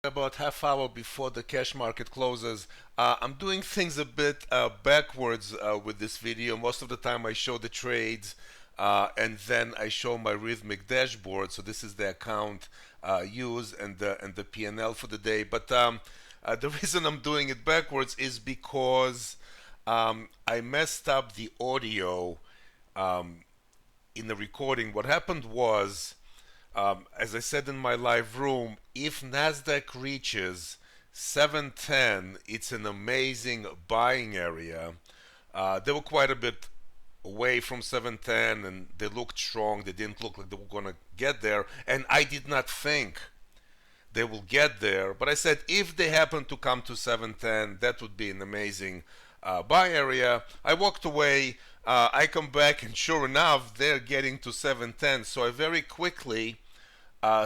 about half hour before the cash market closes. I'm doing things a bit backwards with this video. Most of the time I show the trades and then I show my rhythmic dashboard. So this is the account used and the P&L for the day. But the reason I'm doing it backwards is because I messed up the audio in the recording. What happened was, as I said in my live room, if NASDAQ reaches 710, it's an amazing buying area. They were quite a bit away from 710 and they looked strong. They didn't look like they were going to get there. And I did not think they will get there. But I said if they happen to come to 710, that would be an amazing buy area. I walked away. I come back and sure enough, they're getting to 710. So I very quickly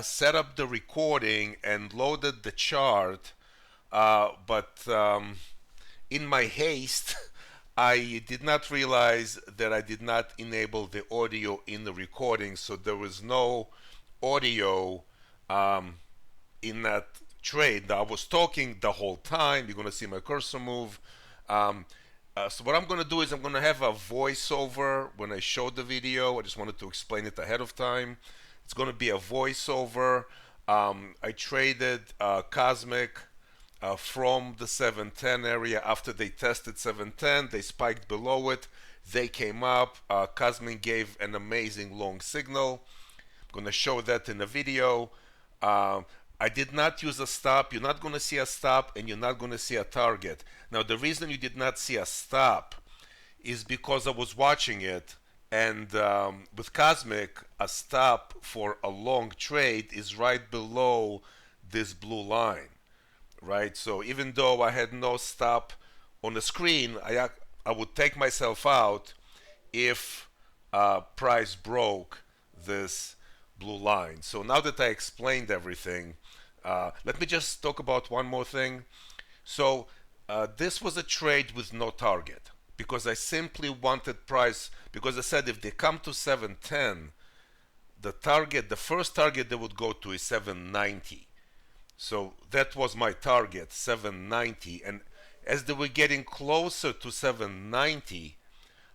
set up the recording and loaded the chart, but in my haste I did not realize that I did not enable the audio in the recording, so there was no audio in that trade. Now, I was talking the whole time. You're going to see my cursor move. So what I'm going to do is I'm going to have a voiceover when I show the video. I just wanted to explain it ahead of time. It's going to be a voiceover. I traded Cosmik from the 710 area. After they tested 710, they spiked below it. They came up. Cosmik gave an amazing long signal. I'm going to show that in the video. I did not use a stop. You're not going to see a stop and you're not going to see a target. Now, the reason you did not see a stop is because I was watching it. And with Cosmik, a stop for a long trade is right below this blue line, right? So even though I had no stop on the screen, I would take myself out if price broke this blue line. So now that I explained everything, let me just talk about one more thing. So this was a trade with no target, because I simply wanted price, because I said if they come to 710, the target, the first target they would go to is 790. So that was my target, 790. And as they were getting closer to 790,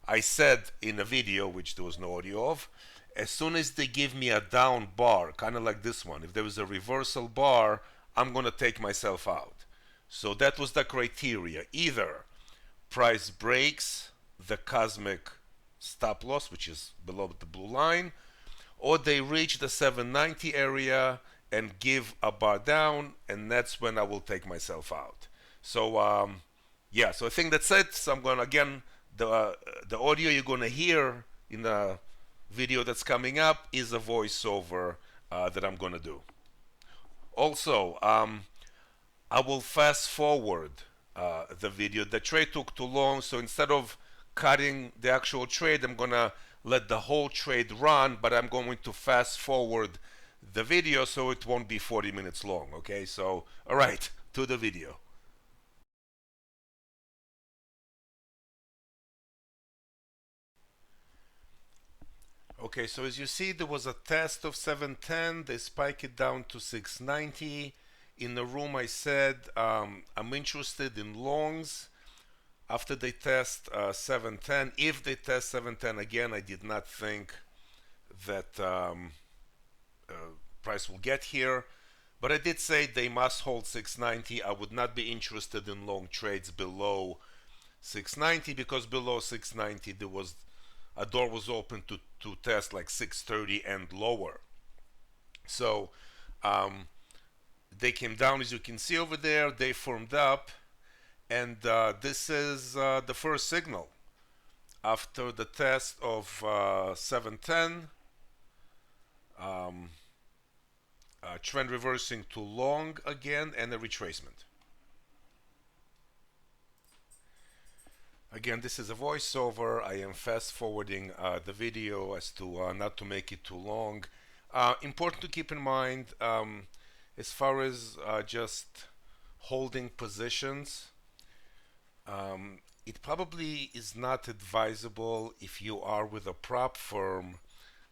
I said in a video, which there was no audio of, as soon as they give me a down bar, kind of like this one, if there was a reversal bar, I'm going to take myself out. So that was the criteria. Either price breaks the Cosmik stop loss, which is below the blue line, or they reach the 790 area and give a bar down, and that's when I will take myself out. So yeah, so I think that's it. So I'm going to, again, the audio you're going to hear in the video that's coming up is a voiceover that I'm going to do. Also, I will fast forward the video. The trade took too long, so instead of cutting the actual trade, I'm gonna let the whole trade run, but I'm going to fast forward the video so it won't be 40 minutes long. Okay, so all right, to the video. Okay, so as you see, there was a test of 710. They spike it down to 690. In the room, I said I'm interested in longs after they test 710. If they test 710 again, I did not think that price will get here, but I did say they must hold 690. I would not be interested in long trades below 690, because below 690 there was a door was open to test like 630 and lower. So they came down, as you can see over there. They formed up, and this is the first signal after the test of 710. Trend reversing to long again, and a retracement. Again, this is a voiceover. I am fast forwarding the video as to not to make it too long. Important to keep in mind, as far as just holding positions, it probably is not advisable if you are with a prop firm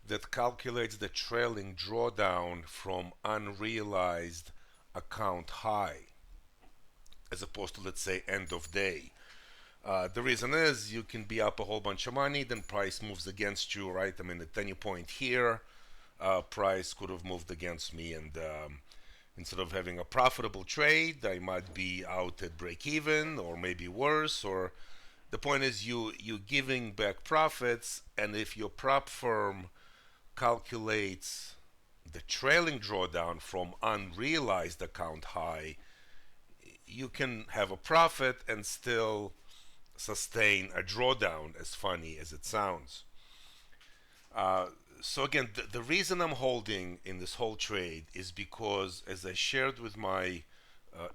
that calculates the trailing drawdown from unrealized account high as opposed to, let's say, end of day. The reason is you can be up a whole bunch of money, then price moves against you, right? I mean, at any point here, price could have moved against me, and instead of having a profitable trade, I might be out at break even or maybe worse. Or the point is you giving back profits, and if your prop firm calculates the trailing drawdown from unrealized account high, you can have a profit and still sustain a drawdown, as funny as it sounds. Uh, so again, the reason I'm holding in this whole trade is because, as I shared with my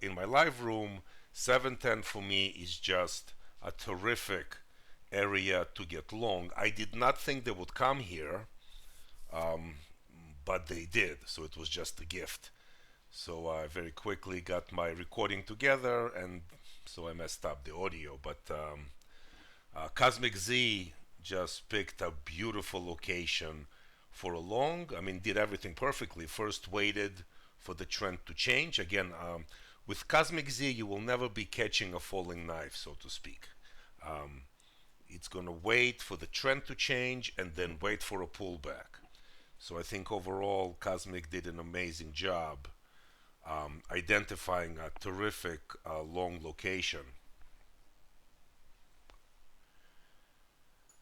in my live room, 710 for me is just a terrific area to get long. I did not think they would come here, um, but they did, so it was just a gift. So I very quickly got my recording together, and so I messed up the audio. But Cosmic Z just picked a beautiful location for a long. I mean, did everything perfectly. First waited for the trend to change. Again, with Cosmic Z, you will never be catching a falling knife, so to speak. Um, it's going to wait for the trend to change and then wait for a pullback. So I think overall, Cosmic did an amazing job identifying a terrific long location.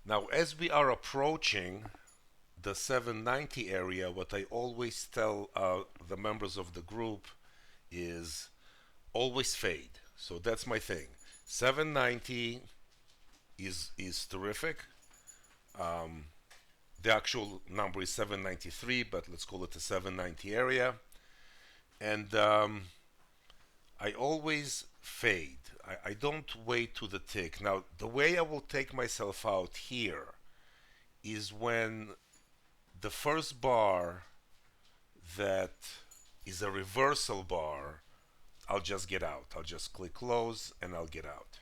Now, as we are approaching the 790 area, what I always tell the members of the group is always fade. So that's my thing. 790 is terrific. Um, the actual number is 793, but let's call it the 790 area. And I always fade. I don't wait to the tick. Now, the way I will take myself out here is when the first bar that is a reversal bar, I'll just get out. I'll just click close and I'll get out.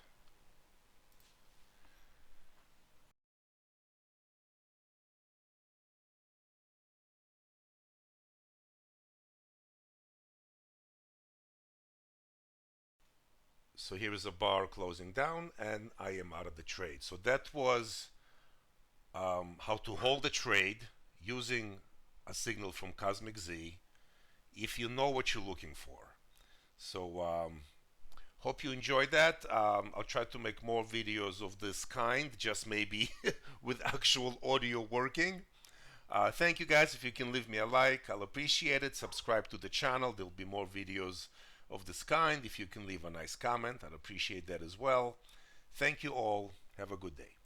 So here is a bar closing down and I am out of the trade. So that was how to hold a trade using a signal from Cosmic Z if you know what you're looking for. So hope you enjoyed that. I'll try to make more videos of this kind, just maybe with actual audio working. Thank you guys. If you can leave me a like, I'll appreciate it. Subscribe to the channel. There'll be more videos of this kind. If you can leave a nice comment, I'd appreciate that as well. Thank you all. Have a good day.